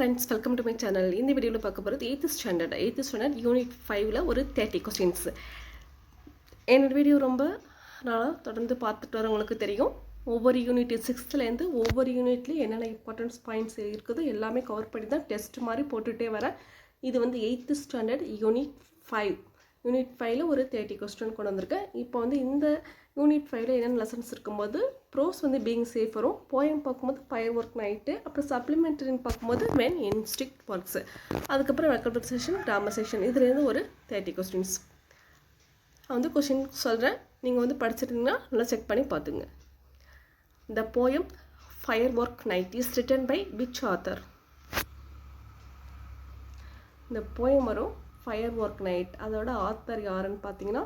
friends, welcome to my channel. இந்த வீடியோல பார்க்க போறது 8th standard யூனிட் 5ல ஒரு 30 क्वेश्चंस. என்னோட வீடியோ ரொம்ப நாளா தொடர்ந்து பார்த்துட்டு வரவங்களுக்கு தெரியும். ஒவ்வொரு யூனிட் 6ல இருந்து ஒவ்வொரு யூனிட்ல என்னென்ன இம்பார்ட்டன்ஸ் பாயிண்ட்ஸ் இருக்குது எல்லாமே கவர் பண்ணி தான் டெஸ்ட் மாதிரி போட்டுட்டே வரேன். இது வந்து 8th standard யூனிட் 5. யூனிட் 5ல ஒரு 30 क्वेश्चन கொண்டு வந்திருக்கேன். இப்போ வந்து இந்த யூனிட் 5ல என்னென்ன லெசன்ஸ் இருக்கும்போது ப்ரோஸ் வந்து பீயிங் சேஃப் வரும், போயம் பார்க்கும்போது ஃபயர் ஒர்க் நைட்டு, அப்புறம் சப்ளிமெண்டரின்னு பார்க்கும்போது வென் இன்ஸ்டிக்ட் ஒர்க்ஸு, அதுக்கப்புறம் வெக்கல்பர் செஷன், கிராமர் செஷன், இதுலேருந்து ஒரு 30 கொஸ்டின்ஸ். நான் வந்து கொஸ்டின் சொல்கிறேன், நீங்கள் வந்து படிச்சிருந்தீங்கன்னா நல்லா செக் பண்ணி பார்த்துங்க. The poem Firework Night is written by which author? இந்த poem வரும் Firework Night, அதோட ஆத்தர் யாருன்னு பார்த்தீங்கன்னா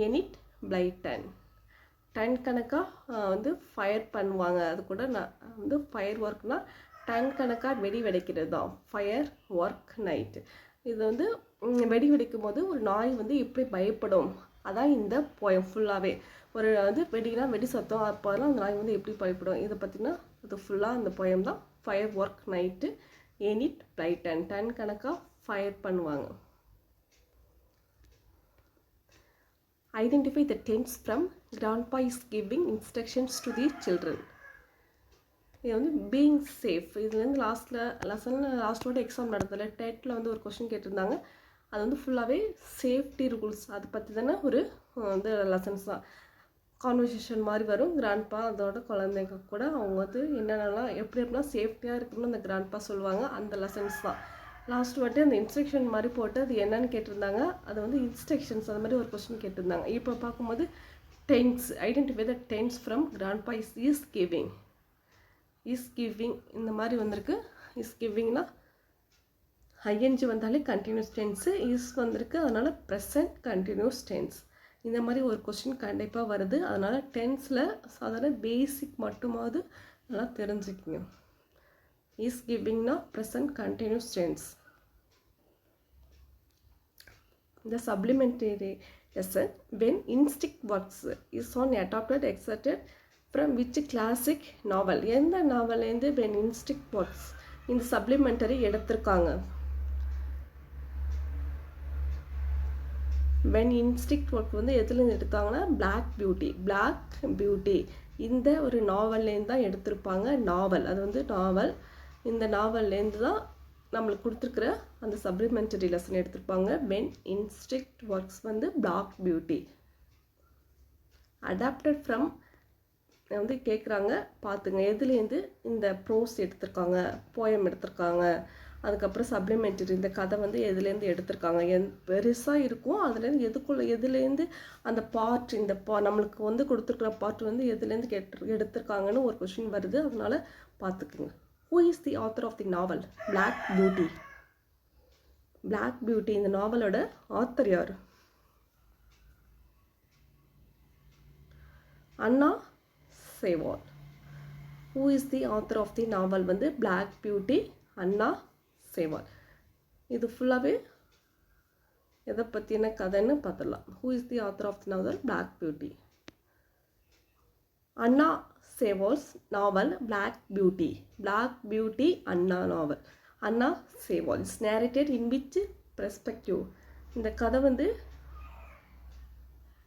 எனிட் பிளைட்டன். டன் கணக்காக வந்து ஃபயர் பண்ணுவாங்க, அது கூட நான் வந்து ஃபயர் ஒர்க்னால் டன் கணக்காக வெடி வெடிக்கிறது தான் ஃபயர் ஒர்க் நைட்டு. இது வந்து வெடி வெடிக்கும் போது ஒரு நாய் வந்து எப்படி பயப்படும், அதான் இந்த போயம் ஃபுல்லாகவே. ஒரு வந்து வெடினா வெடி சத்தம், அப்போலாம் அந்த நாய் வந்து எப்படி பயப்படும், இதை பார்த்திங்கன்னா அது ஃபுல்லாக அந்த போயம் தான் fire work night. Enid Blyton. Ton கணக்காக ஃபயர் பண்ணுவாங்க. Identify the tense from grandpa is giving instructions to the children. இது வந்து பீயிங் சேஃப். இதுலேருந்து லாஸ்ட்டோட எக்ஸாம் நடந்ததில்ல, டெட்டில் வந்து ஒரு கொஸ்டின் கேட்டிருந்தாங்க. அது வந்து ஃபுல்லாகவே சேஃப்டி ரூல்ஸ் அதை பற்றி தானே ஒரு வந்து லெசன்ஸ் தான். கான்வர்சேஷன் மாதிரி வரும். கிராண்ட்பா அதோட குழந்தைங்க கூட அவங்க வந்து என்னென்னலாம் எப்படிலாம் சேஃப்டியாக இருக்கணும்னு அந்த கிராண்ட்பா சொல்லுவாங்க, அந்த லெசன்ஸ் தான். லாஸ்ட் வாட்டி அந்த இன்ஸ்ட்ரக்ஷன் மாதிரி போட்டு அது என்னன்னு கேட்டிருந்தாங்க, அது வந்து இன்ஸ்ட்ரக்ஷன்ஸ் அந்த மாதிரி ஒரு கொஸ்டின் கேட்டிருந்தாங்க. இப்போ பார்க்கும்போது tense, identify the tense from grandpa is giving. Is giving இந்த மாதிரி வந்திருக்கு. இஸ் கிவிங்னா ஐஎன்ஜி வந்தாலே கண்டினியூஸ் டென்ஸு, இஸ் வந்திருக்கு, அதனால் ப்ரெசன்ட் கண்டினியூஸ் டென்ஸ். இந்த மாதிரி ஒரு கொஸ்டின் கண்டிப்பாக வருது. அதனால் டென்ஸில் சாதாரண பேசிக் மட்டுமாவது நல்லா தெரிஞ்சுக்கிங்க. is giving now present continuous tense. The supplementary lesson when instinct works is on adopted excerpted from which classic novel? எந்த நாவல் இருந்து when instinct works இந்த supplementary எடுத்திருக்காங்க? when instinct work வந்து எதுலேருந்து எடுத்தாங்கன்னா பிளாக் பியூட்டி இந்த ஒரு நாவல்லேருந்து தான் எடுத்திருப்பாங்க. நாவல் அது வந்து நாவல். இந்த நாவல்லேருந்து தான் நம்மளுக்கு கொடுத்துருக்குற அந்த சப்ளிமெண்டரி லெசன் எடுத்திருப்பாங்க. வென் இன்ஸ்டிக்ட் ஒர்க்ஸ் வந்து பிளாக் பியூட்டி. அடாப்டட் ஃப்ரம் வந்து கேட்குறாங்க, பார்த்துங்க எதுலேருந்து இந்த ப்ரோஸ் எடுத்திருக்காங்க, போயம் எடுத்திருக்காங்க, அதுக்கப்புறம் சப்ளிமெண்டரி இந்த கதை வந்து எதுலேருந்து எடுத்திருக்காங்க, பெருசாக இருக்கும், அதுலேருந்து எதுலேருந்து அந்த பார்ட் இந்த நம்மளுக்கு வந்து கொடுத்துருக்குற பார்ட் வந்து எதுலேருந்து எடுத்திருக்காங்கன்னு ஒரு கொஷின் வருது. அதனால் பார்த்துக்குங்க. Who is the author of the novel Black Beauty? Black Beauty இந்த நாவலோட ஆத்தர் யார்? அண்ணா சேவால். Who is the author of the novel வந்து Black Beauty? அண்ணா சேவால். இது ஃபுல்லாகவே எதை பற்றின கதைன்னு பார்த்துடலாம். Who is the author of the novel Black Beauty? Anna Sewell's novel Black Beauty. Black Beauty Anna novel. Anna Sewell is narrated in which perspective. இந்த கதை வந்து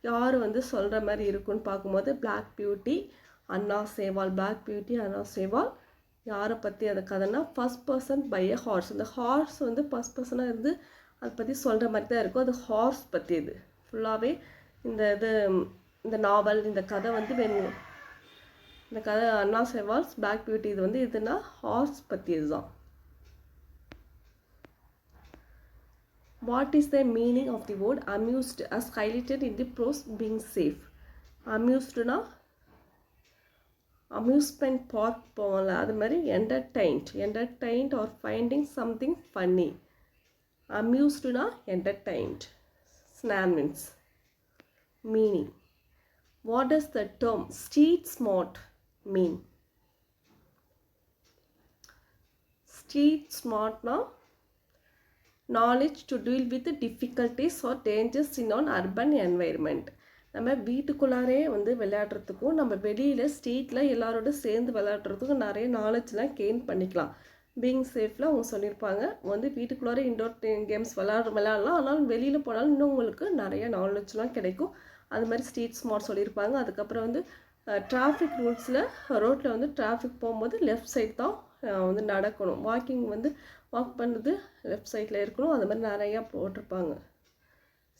யார் வந்து சொல்கிற மாதிரி இருக்குன்னு பார்க்கும்போது Black Beauty Anna Sewell. Black Beauty Anna Sewell யாரை பற்றி அந்த கதைன்னா first person by a horse. இந்த ஹார்ஸ் வந்து ஃபர்ஸ்ட் பர்சனாக இருந்து அதை பற்றி சொல்கிற மாதிரி தான் இருக்கும். அது ஹார்ஸ் பற்றி இது ஃபுல்லாகவே. இந்த நாவல் இந்த கதை வந்து இந்த கதை அண்ணா சேவால்ஸ் பிளாக் பியூட்டி இது வந்து இதுனா ஹார்ஸ் பற்றி இதுதான். What is the meaning of the word amused as highlighted in the prose being safe? அம்யூஸ்டுனா அம்யூஸ்மெண்ட் பார்க் போகல, அது மாதிரி entertained or finding something funny. அம்யூஸ்டுனா entertained. Synonyms meaning. What does the term street smart mean? Street smart now knowledge to deal with the difficulties or dangers in an urban environment. நம்ம வீட்டுக்குள்ளாரே வந்து விளையாடுறதுக்கும் நம்ம வெளியில் ஸ்ட்ரீட்டில் எல்லாரோட சேர்ந்து விளையாடுறதுக்கும் நிறைய நாலேஜ்லாம் கெயின் பண்ணிக்கலாம். பீயிங் சேஃபில் அவங்க சொல்லியிருப்பாங்க வந்து வீட்டுக்குள்ளார இன்டோர் கேம்ஸ் விளையாடலாம், ஆனாலும் வெளியில் போனாலும் இன்னும் உங்களுக்கு நிறைய நாலேஜ்லாம் கிடைக்கும். அது மாதிரி ஸ்ட்ரீட் ஸ்மார்ட் சொல்லியிருப்பாங்க. அதுக்கப்புறம் வந்து டிராஃபிக் ரூல்ஸில் ரோட்டில் வந்து டிராஃபிக் போகும்போது லெஃப்ட் சைட் தான் வந்து நடக்கணும். வாக் பண்ணுறது லெஃப்ட் சைடில் இருக்கணும். அது மாதிரி நிறையா போட்டிருப்பாங்க.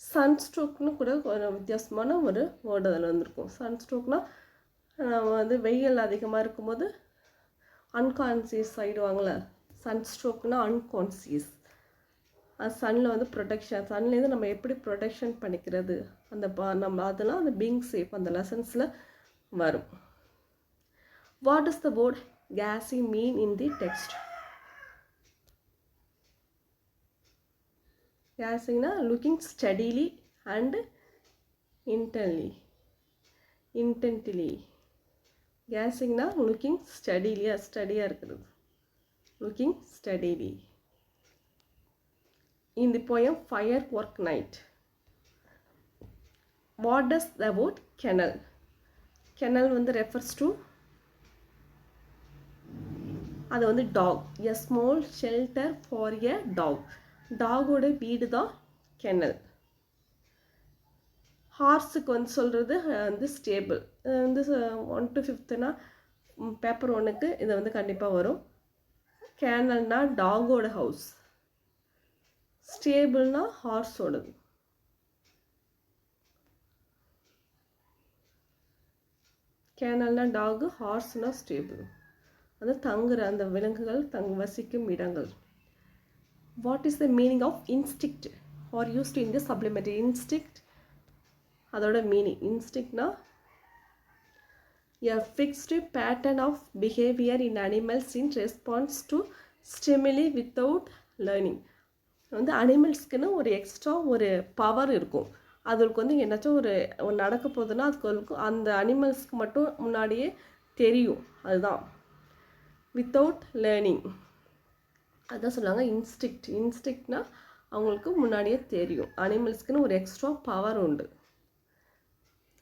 சன்ஸ்ட்ரோக்னு கூட ஒரு வித்தியாசமான ஒரு வேர்டு அதில் வந்திருக்கும். சன்ஸ்ட்ரோக்னால் நம்ம வந்து வெயில் அதிகமாக இருக்கும்போது அன்கான்சியஸ் ஆகிடுவாங்களே, சன்ஸ்ட்ரோக்னால் அன்கான்சியஸ். அது சன்னில் வந்து ப்ரொடெக்ஷன், சன்லேருந்து நம்ம எப்படி ப்ரொடெக்ஷன் பண்ணிக்கிறது நம்ம அதெல்லாம் அந்த பீயிங் சேஃப் அந்த லெசன்ஸில் வரும். What is the word gassy mean in the text? gassing-na looking steadily and intently. gassing-na looking steadily, steady-ஆ இருக்கிறது, looking steadily. In the poem Firework Night, what does the word kennel? kennel வந்து refers to அது வந்து dog, a small shelter for a dog. டாகோட வீடு தான் kennel. ஹார்ஸுக்கு வந்து சொல்கிறது வந்து ஸ்டேபிள். வந்து 1 to 5னா பேப்பர் 1க்கு இது வந்து கண்டிப்பாக வரும். கேனல்னா டாகோட ஹவுஸ், ஸ்டேபிள்னா ஹார்ஸோடது. கேனல்னா டாகு, ஹார்ஸ்னா ஸ்டேபிள், அது தங்குற அந்த விலங்குகள் வசிக்கும் இடங்கள். What is the meaning of instinct are used in the supplementary? Instinct அதோட மீனிங், இன்ஸ்டிக்ட்னா a fixed pattern of behaviour in animals in response to stimuli without learning. வந்து அனிமல்ஸ்க்குன்னு ஒரு எக்ஸ்ட்ரா ஒரு பவர் இருக்கும். அதுக்கு வந்து என்னாச்சும் ஒரு நடக்க போகுதுன்னா அதுக்கு அந்த அனிமல்ஸ்க்கு மட்டும் முன்னாடியே தெரியும். அதுதான் வித்தவுட் லேர்னிங், அதுதான் சொல்லுவாங்க இன்ஸ்டிக்ட். இன்ஸ்டிக்ட்னா அவங்களுக்கு முன்னாடியே தெரியும். அனிமல்ஸ்க்குன்னு ஒரு எக்ஸ்ட்ரா பவர் உண்டு.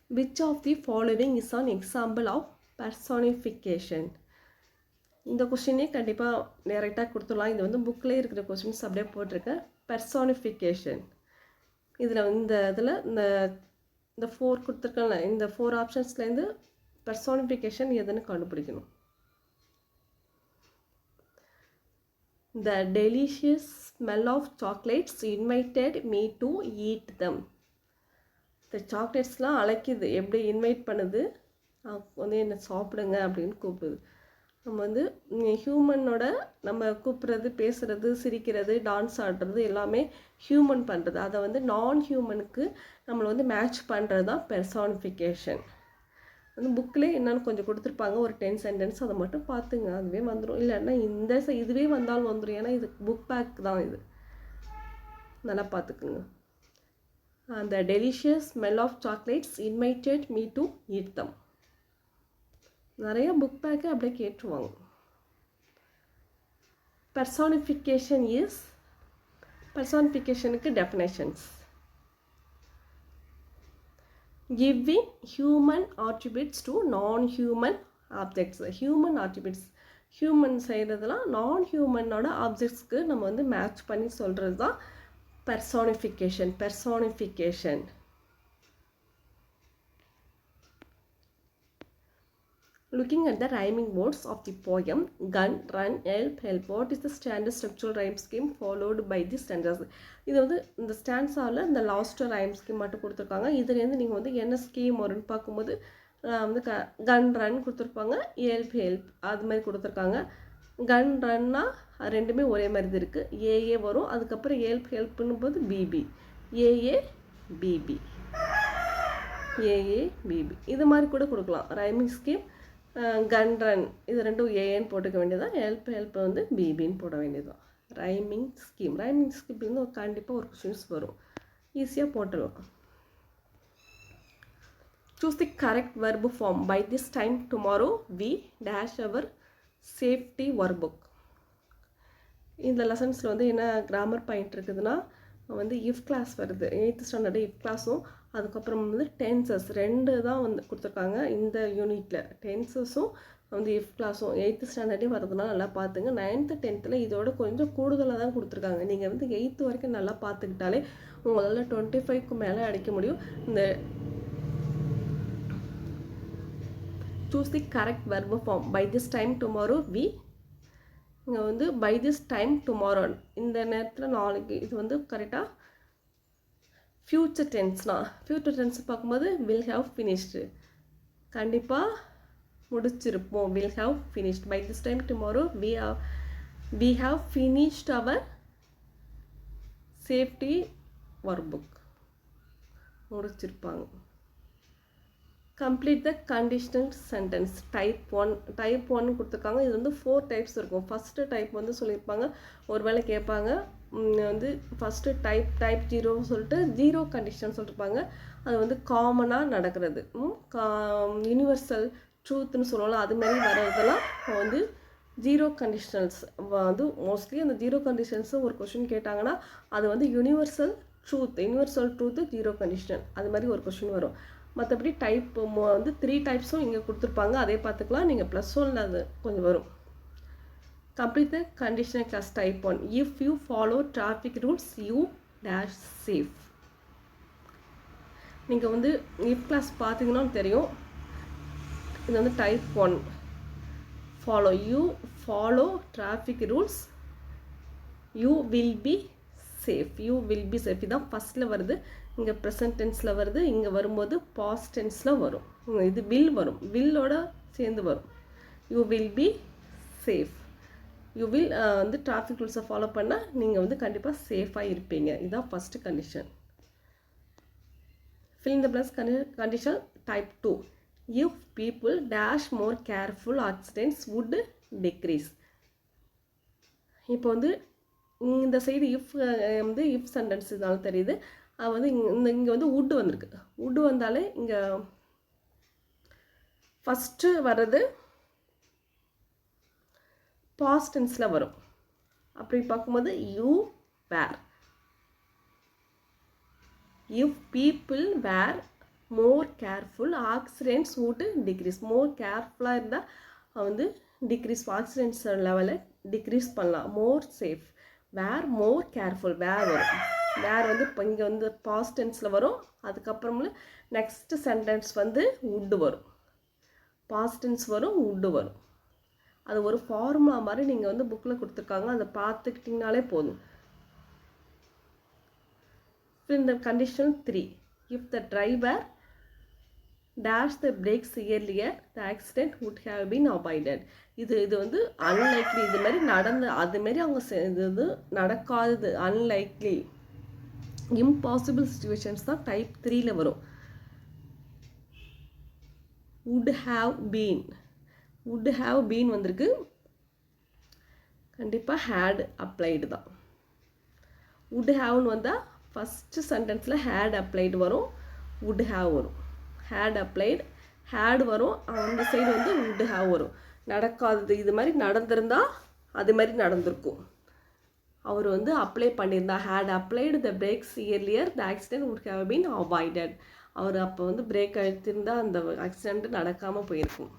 Which of the following is an example of personification? இந்த கொஸ்டினே கண்டிப்பாக டைரெக்டாக கொடுத்துடலாம். இது வந்து புக்கில் இருக்கிற கொஸ்டின்ஸ் அப்படியே போட்டிருக்கேன். பர்சானிஃபிகேஷன் இதில் இந்த 4 கொடுத்துருக்கல, இந்த 4 ஆப்ஷன்ஸ்லேருந்து பர்சானிஃபிகேஷன் எதுன்னு கண்டுபிடிக்கணும். The delicious smell of chocolates invited me to eat them. இந்த சாக்லேட்ஸ்லாம் அழைக்குது, எப்படி இன்வைட் பண்ணுது, வந்து என்ன சாப்பிடுங்க அப்படின்னு கூப்பிடுது. நம்ம வந்து ஹியூமனோட நம்ம கூப்பிட்றது, பேசுகிறது, சிரிக்கிறது, டான்ஸ் ஆடுறது எல்லாமே ஹியூமன் பண்ணுறது. அதை வந்து நான் ஹியூமனுக்கு நம்மளை வந்து மேட்ச் பண்ணுறது தான் பெர்சானிஃபிகேஷன். வந்து புக்கிலே என்னென்னு கொஞ்சம் கொடுத்துருப்பாங்க, ஒரு 10 சென்டென்ஸ், அதை மட்டும் பார்த்துங்க, அதுவே வந்துடும். இல்லைன்னா இதுவே வந்தாலும் வந்துடும், ஏன்னா இது புக் பேக் தான். இது நல்லா பார்த்துக்குங்க. The delicious smell of chocolates invited me to eat them. நிறைய புக் பேக்கை அப்படியே கேட்டுருவாங்க. பர்சானிஃபிகேஷனுக்கு definitions: giving human attributes to non-human objects. Human attributes, human செய்கிறதுலாம் நான்-ஹியூமனோட ஆப்ஜெக்ட்ஸ்க்கு நம்ம வந்து மேட்ச் பண்ணி சொல்கிறது தான் பர்சானிஃபிகேஷன். Looking at the rhyming words of the poem gun, run, help, what is the standard structural rhyme scheme followed by the stanzas? இது வந்து இந்த ஸ்டான்ஸாவில் இந்த லாஸ்ட் ரைம் ஸ்கீம் மட்டும் கொடுத்துருக்காங்க. இதுலேருந்து நீங்கள் வந்து என்ன ஸ்கீம் வரும்னு பார்க்கும்போது வந்து கன் ரன் கொடுத்துருப்பாங்க, ஹெல்ப் அது மாதிரி கொடுத்துருக்காங்க. கன் ரன்னா ரெண்டுமே ஒரே மாதிரி தான் இருக்குது. ஏஏ வரும், அதுக்கப்புறம் ஹெல்ப்னு போது பிபி, ஏஏ பிபி இது மாதிரி கூட கொடுக்கலாம் ரைமிங் ஸ்கீம். கன் ரன் இது ரெண்டும் ஏன்னு போட்டுக்க வேண்டியதான், ஹெல்ப் வந்து பிபின்னு போட வேண்டியதுதான். ரைமிங் ஸ்கீம் வந்து கண்டிப்பாக ஒரு கொஸ்டின்ஸ் வரும், ஈஸியாக போட்டுடலாம். Choose the correct verb form. By this time tomorrow we dash our safety workbook. இந்த லெசன்ஸில் வந்து என்ன கிராமர் பாயிண்ட் இருக்குதுன்னா வந்து இஃப் கிளாஸ் வருது, 8th ஸ்டாண்டர்டு இஃப் கிளாஸும் அதுக்கப்புறம் வந்து டென்சஸ் 2 தான் வந்து கொடுத்துருக்காங்க இந்த யூனிட்டில். டென்சஸும் வந்து இஃப் கிளாஸும் 8th ஸ்டாண்டர்டே வரதுனால நல்லா பார்த்துங்க. 9th 10th இதோட கொஞ்சம் கூடுதலாக தான் கொடுத்துருக்காங்க. நீங்கள் வந்து 8th வரைக்கும் நல்லா பார்த்துக்கிட்டாலே உங்களால் 25க்கு மேலே அடிக்க முடியும். இந்த choose the correct verb form. By this time tomorrow we, இங்கே வந்து by this time tomorrow இந்த நேரத்தில் நாளைக்கு, இது வந்து கரெக்டாக ஃப்யூச்சர் டென்ஸ்னா. ஃப்யூச்சர் டென்ஸ் பார்க்கும்போது will have finished, கண்டிப்பாக முடிச்சிருப்போம். will have finished. By this time tomorrow we have finished our safety workbook, முடிச்சிருப்பாங்க. complete the conditional sentence. type 1 கொடுத்துருக்காங்க. இது வந்து 4 டைப்ஸ் இருக்கும். ஃபஸ்ட்டு டைப் வந்து சொல்லியிருப்பாங்க, ஒருவேளை கேட்பாங்க வந்து ஃபஸ்ட்டு டைப் 0 சொல்லிட்டு 0 கண்டிஷன் சொல்லியிருப்பாங்க. அது வந்து காமனாக நடக்கிறது, யூனிவர்சல் ட்ரூத்னு சொல்லலாம். அது மாதிரி வர்றதெல்லாம் வந்து 0 கண்டிஷனல்ஸ். வந்து மோஸ்ட்லி அந்த 0 கண்டிஷன்ஸு ஒரு கொஷின் கேட்டாங்கன்னா அது வந்து யூனிவர்சல் ட்ரூத்து 0 கண்டிஷனல், அது மாதிரி ஒரு கொஷின் வரும். மற்றபடி டைப் வந்து 3 டைப்ஸும் இங்கே கொடுத்துருப்பாங்க, அதே பார்த்துக்கலாம். நீங்கள் +1 அது கொஞ்சம் வரும். complete the conditional class type 1. if you follow traffic rules you dash safe. நீங்கள் வந்து if class பார்த்தீங்கன்னா தெரியும். இது வந்து type 1. you follow traffic rules you will be safe. இதான் ஃபஸ்ட்டில் வருது, இங்கே ப்ரெசன்ட் டென்ஸில் வருது. இங்கே வரும்போது பாஸ்ட் டென்ஸில் வரும். இது வில் வரும், வில்லோட சேர்ந்து வரும். You will be safe. You will வந்து டிராஃபிக் ரூல்ஸை ஃபாலோ பண்ணால் நீங்கள் வந்து கண்டிப்பாக சேஃபாக இருப்பீங்க. இதுதான் first condition. fill in the blanks condition type 2. if people dash more careful accidents would decrease. இப்போ வந்து இந்த சைடு இஃப் சென்டென்ஸ் இதனால தெரியுது. அது வந்து இங்கே வந்து would வந்திருக்கு. would வந்தாலே இங்கே ஃபஸ்ட்டு வர்றது பாஸ்ட் டென்ஸில் வரும். அப்படி பார்க்கும்போது you were. If people were more careful accidents would decrease. More கேர்ஃபுல்லாக இருந்தால் வந்து டிக்ரீஸ், ஆக்சிடென்ட்ஸ் லெவலை டிக்ரீஸ் பண்ணலாம். மோர் சேஃப். வேர் மோர் கேர்ஃபுல், வேர் வரும். வேர் வந்து இப்போ இங்கே வந்து பாஸ்ட் டென்ஸில் வரும். அதுக்கப்புறமா நெக்ஸ்ட்டு சென்டென்ஸ் வந்து would வரும். பாஸ்ட் டென்ஸ் வரும், would வரும். அது ஒரு ஃபார்முலா மாதிரி நீங்கள் வந்து புக்கில் கொடுத்துருக்காங்க, அதை பார்த்துக்கிட்டிங்கனாலே போதும். in the condition 3. if the driver dash the brakes earlier the accident would have been avoided. இது வந்து அன்லைக்லி. இது மாதிரி அதுமாரி அவங்க இது நடக்காதது, அன்லைக்லி, இம்பாசிபிள் சுச்சுவேஷன்ஸ் தான் டைப் 3ல வரும். would have been வந்திருக்கு, கண்டிப்பாக had applied தான். would haveன்னு வந்தால் ஃபஸ்ட்டு சென்டென்ஸில் had applied வரும், would have வரும். had applied, had வரும், அந்த சைடு வந்து would have வரும். நடக்காதது இது மாதிரி நடந்திருந்தால் அது மாதிரி நடந்திருக்கும். அவர் வந்து அப்ளை பண்ணியிருந்தா had applied the brakes earlier the accident would have been avoided. அவர் அப்போ வந்து பிரேக் அழுத்திருந்தால் அந்த ஆக்சிடெண்ட் நடக்காமல் போயிருக்கும்.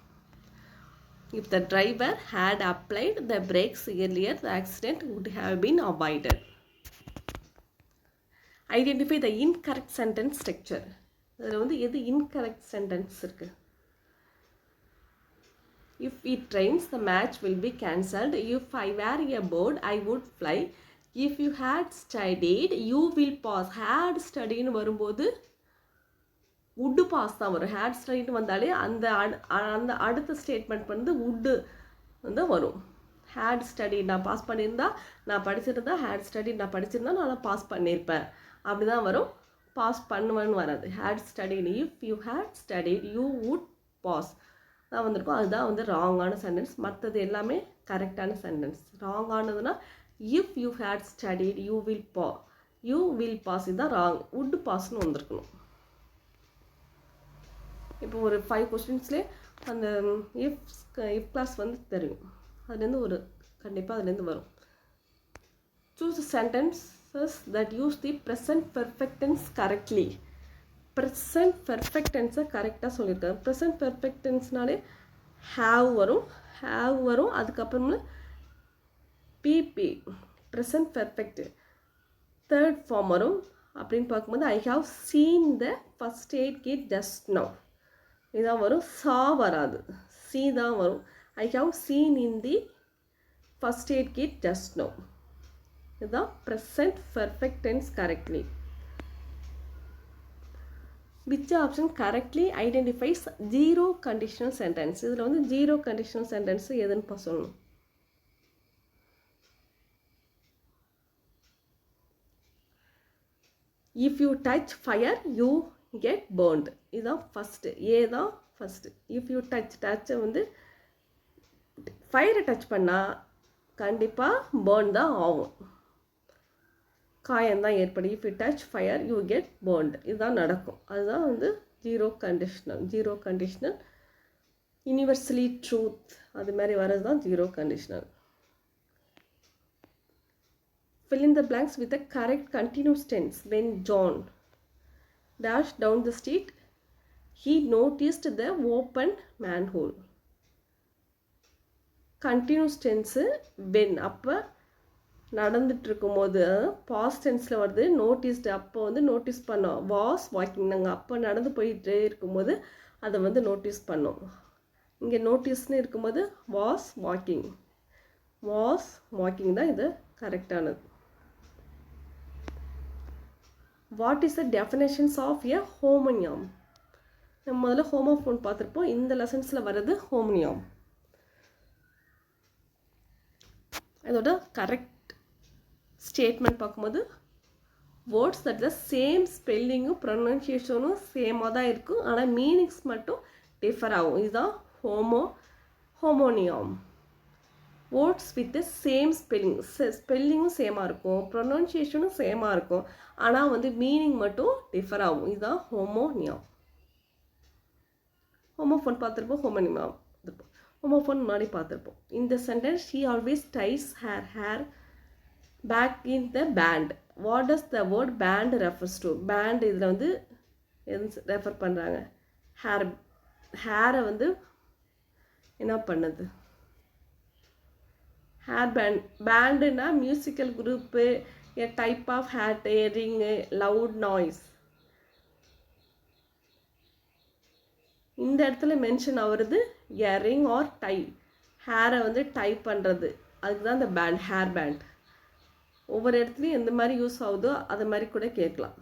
if the driver had applied the brakes earlier the accident would have been avoided. identify the incorrect sentence structure. அதில் வந்து எது incorrect sentence இருக்குது? if it rains the match will be cancelled. if I were a bird I would fly. if you had studied you will pass. had studied வரும்போது would pass தான் வரும். had studied வந்தாலே அந்த அடுத்த statement வந்து would வந்து வரும். had studied நான் பாஸ் பண்ணியிருந்தா, நான் படிச்சிருந்தா, had studied நான் படிச்சிருந்தா நான் பாஸ் பண்ணியிருப்பேன், அப்படி தான் வரும். பாஸ் பண்ணுவேன்னு வராது. had studied. if you had studied you would pass தான் வந்திருக்கும். அதுதான் வந்து ராங்கான சென்டென்ஸ். மற்றது எல்லாமே கரெக்டான சென்டென்ஸ். ராங்கானதுன்னா if you had studied you will pass இதுதான் ராங். would passன்னு வந்திருக்கணும். இப்போ ஒரு 5 கொஸ்டின்ஸ்லேயே அந்த இஃப் கிளாஸ் வந்து தெரியும், அதுலேருந்து ஒரு கண்டிப்பாக அதுலேருந்து வரும். Choose sentences that use the present perfect tense correctly. Present perfect டென்ஸை கரெக்டாக சொல்லியிருக்காங்க. ப்ரெசன்ட் பெர்ஃபெக்ட் டென்ஸ்னாலே ஹேவ் வரும். அதுக்கப்புறமா PP present perfect third form வரும். அப்படின்னு பார்க்கும்போது I have seen the first aid kit just now இதான் வரும். சா வராது, சி தான் வரும். I have seen in the first aid kit just now இதுதான் present perfect tense correctly. which option correctly identifies zero conditional sentence? இதில் வந்து zero conditional sentence எதுன்னு சொல்லணும். if you touch fire you get burned இதுதான் first, ஏ தான் first. if you touch வந்து ஃபயரை touch பண்ணால் கண்டிப்பாக பேர்ன் தான் ஆகும், காயம்தான் ஏற்படும். if you touch fire you get burned இதுதான் நடக்கும். அதுதான் வந்து ஜீரோ கண்டிஷ்னல் யூனிவர்சலி ட்ரூத் அது மாதிரி வர்றது தான் zero conditional. fill in the blanks with the correct continuous tense. when John dashed down the street he noticed the open manhole. continuous tense when அப்போ நடந்துட்டு இருக்கும்போது பாஸ்ட் டென்ஸில் வருது. நோட்டீஸ்டு அப்போ வந்து நோட்டீஸ் பண்ணோம். வாஸ் வாக்கிங் நாங்கள் அப்போ நடந்து போயிட்டே இருக்கும்போது அதை வந்து நோட்டீஸ் பண்ணோம். இங்கே நோட்டீஸ்னு இருக்கும்போது வாஸ் வாக்கிங் தான் இது கரெக்டானது. What is the definitions of a homonym? நம்ம முதல்ல ஹோமோஃபோன் பார்த்துருப்போம். இந்த லெசன்ஸில் வர்றது ஹோமோனியம். அதோட கரெக்ட் ஸ்டேட்மெண்ட் பார்க்கும்போது வேர்ட்ஸ் தட் த சேம் ஸ்பெல்லிங்கும் ப்ரொனன்சியேஷனும் சேமாக தான் இருக்கும், ஆனால் மீனிங்ஸ் மட்டும் டிஃபர் ஆகும். இதுதான் homonym. Words with the same ஸ்பெல்லிங்கும் சேமாக இருக்கும், ப்ரொனன்சியேஷனும் சேமாக இருக்கும், ஆனால் வந்து மீனிங் மட்டும் டிஃபர் ஆகும். இதுதான் ஹோமோனியம். ஹோமோஃபோன் பார்த்துருப்போம், ஹோமோஃபோன் முன்னாடி பார்த்துருப்போம். இந்த sentence she always ties her hair back in the band. what does the word band refers to? band இதில் வந்து எது ரெஃபர் பண்ணுறாங்க? ஹேரை வந்து என்ன பண்ணுது? ஹேர் பேண்டுனா musical group, a type of hair daring, loud noise. இந்த இடத்துல மென்ஷன் ஆகுறது இயரிங் ஆர் டை, ஹேரை வந்து டை பண்ணுறது, அதுக்கு தான் இந்த பேண்ட், ஹேர் பேண்ட். ஒவ்வொரு இடத்துலையும் எந்த மாதிரி யூஸ் ஆகுதோ அது மாதிரி கூட கேட்கலாம்.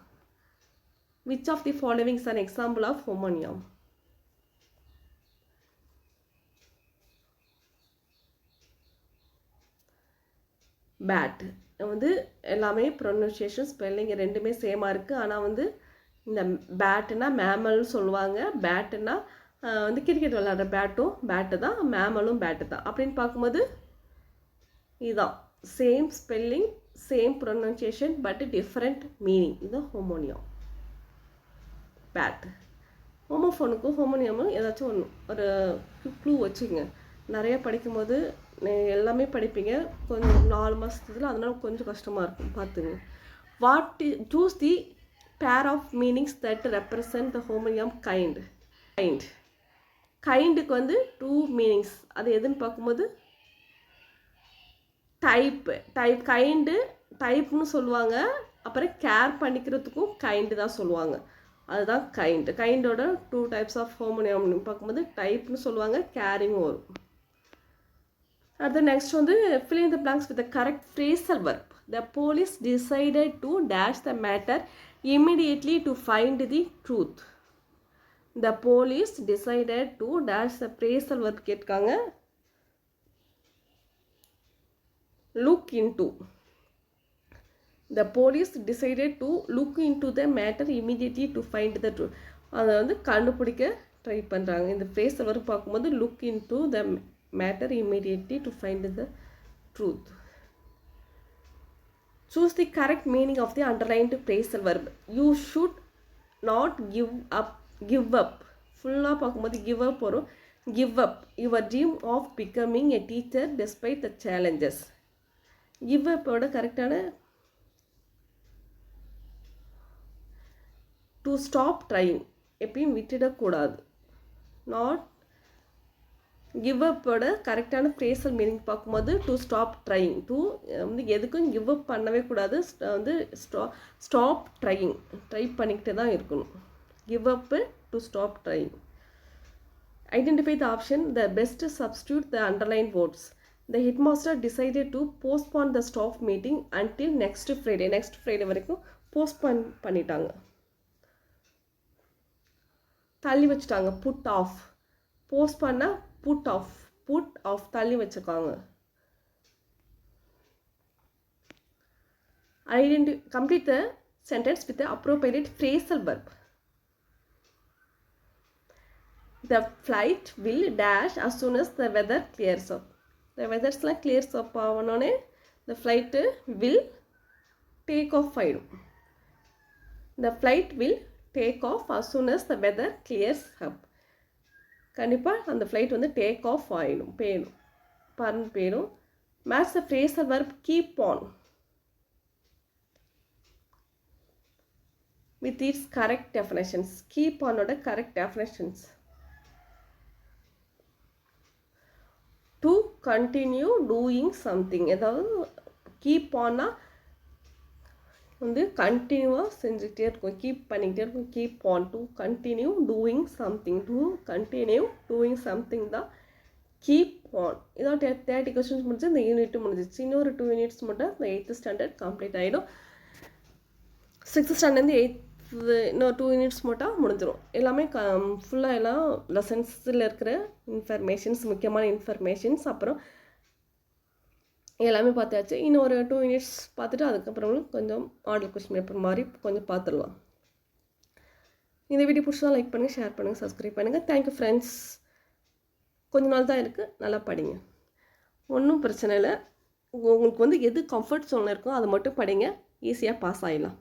Which of the following is an example of homonym? Bat வந்து எல்லாமே ப்ரொனன்சியேஷன் ஸ்பெல்லிங் ரெண்டுமே சேமாக இருக்குது, ஆனால் வந்து இந்த பேட்டுனா மேமல்னு சொல்லுவாங்க, பேட்டுனா வந்து கிரிக்கெட் விளையாடுற பேட்டு தான், மேமலும் பேட்டு தான். அப்படின்னு பார்க்கும்போது இதுதான் same spelling same pronunciation but different meaning. இதுதான் ஹோமோனியம். பேட் ஹோமோஃபோனுக்கும் ஹோமோனியமும் ஏதாச்சும் ஒன்று ஒரு க்ளூ வச்சுங்க. நிறைய படிக்கும்போது எல்லாமே படிப்பீங்க, கொஞ்சம் 4 மாதத்துல, அதனால கொஞ்சம் கஷ்டமாக இருக்கும், பார்த்துங்க. Choose the pair of meanings that represent the homonym கைண்டுக்கு வந்து 2 மீனிங்ஸ். அது எதுன்னு பார்க்கும்போது டைப்னு சொல்லுவாங்க, அப்புறம் கேர் பண்ணிக்கிறதுக்கும் கைண்டு தான் சொல்லுவாங்க. அதுதான் கைண்டோட 2 டைப்ஸ் ஆஃப் ஹோமோனியம் பார்க்கும்போது டைப்னு சொல்லுவாங்க, கேரிங்கும் வரும். அடுத்து நெக்ஸ்ட் வந்து fill in the blanks with the correct phrasal verb. The police decided to dash the matter immediately to find the truth. The police decided to dash the phrasal verb கேட்காங்க. look into. The police decided to look into the matter immediately to find the truth. அதை வந்து கண்டுபிடிக்க try பண்ணுறாங்க. இந்த phrasal verb பார்க்கும்போது look into the matter immediately to find the truth. Choose the correct meaning of the underlined phrasal verb. You should not give up. ஃபுல்லாக பார்க்கும்போது give up வரும். give up your dream of becoming a teacher despite the challenges. give up ஓட கரெக்டான to stop trying, எப்பயும் விட்டுடக்கூடாது. not give அப்போட கரெக்டான phrasal meaning பார்க்கும்போது to stop drying. To வந்து எதுக்கும் கிவ் அப் பண்ணவே கூடாது. வந்து ஸ்டாப் ட்ரையிங், ட்ரை பண்ணிக்கிட்டே தான் இருக்கணும். Give up to stop trying. Identify the option the best substitute the underlined words. The headmaster decided to postpone the staff meeting until next Friday. Next Friday வரைக்கும் postpone பண்ணிட்டாங்க, தள்ளி வச்சுட்டாங்க. Put of, post பண்ண put of, put of தள்ளி வச்சுருக்காங்க. Complete the sentence with the appropriate phrasal verb. The flight will dash as soon as the weather clears up. The weatherஸ்லாம் clears up ஆகணுன்னே the flight will take off ஆகிடும். The flight will take off as soon as the weather clears up. கண்டிப்பாக அந்த flight வந்து take off ஆகிடும், பறந்து போயிடும். Match the phrasal verb keep on with its correct definitions. keep on ஓட correct definitions. to continue doing something. ஏதாவது keep ஆன்னா வந்து கண்டினியூவாக செஞ்சுக்கிட்டே இருக்கும், கீப் பண்ணிக்கிட்டே இருக்கும். Keep on, to continue doing something. To continue doing something தான் கீப் ஆன். இதான் 30 கொஸ்டின்ஸ் முடிஞ்சு இந்த யூனிட் முடிஞ்சிச்சு. இன்னொரு 2 யூனிட்ஸ் மட்டும் இந்த 8th ஸ்டாண்டர்ட் கம்ப்ளீட் ஆகிடும். 6th ஸ்டாண்டர்ட்லேருந்து 8th இன்னொரு 2 யூனிட்ஸ் மட்டும் முடிஞ்சிடும். எல்லாமே ஃபுல்லாக எல்லாம் லெசன்ஸில் இருக்கிற இன்ஃபர்மேஷன்ஸ், முக்கியமான இன்ஃபர்மேஷன்ஸ் அப்புறம் எல்லாமே பார்த்தாச்சு. இன்னொரு 2 யூனிட்ஸ் பார்த்துட்டு அதுக்கப்புறம் கொஞ்சம் மாடல் கொஸ்டின் பேப்பர் மாதிரி கொஞ்சம் பார்த்துடலாம். இந்த வீடியோ பிடிச்சா லைக் பண்ணுங்கள், ஷேர் பண்ணுங்கள், சப்ஸ்கிரைப் பண்ணுங்கள். Thank you friends. கொஞ்ச நாள் தான் இருக்குது, நல்லா படிங்க, ஒன்றும் பிரச்சனை இல்லை. உங்களுக்கு வந்து எது கம்ஃபர்ட் ஜோனில் இருக்கோ அதை மட்டும் படிங்க, ஈஸியாக பாஸ் ஆகிடலாம்.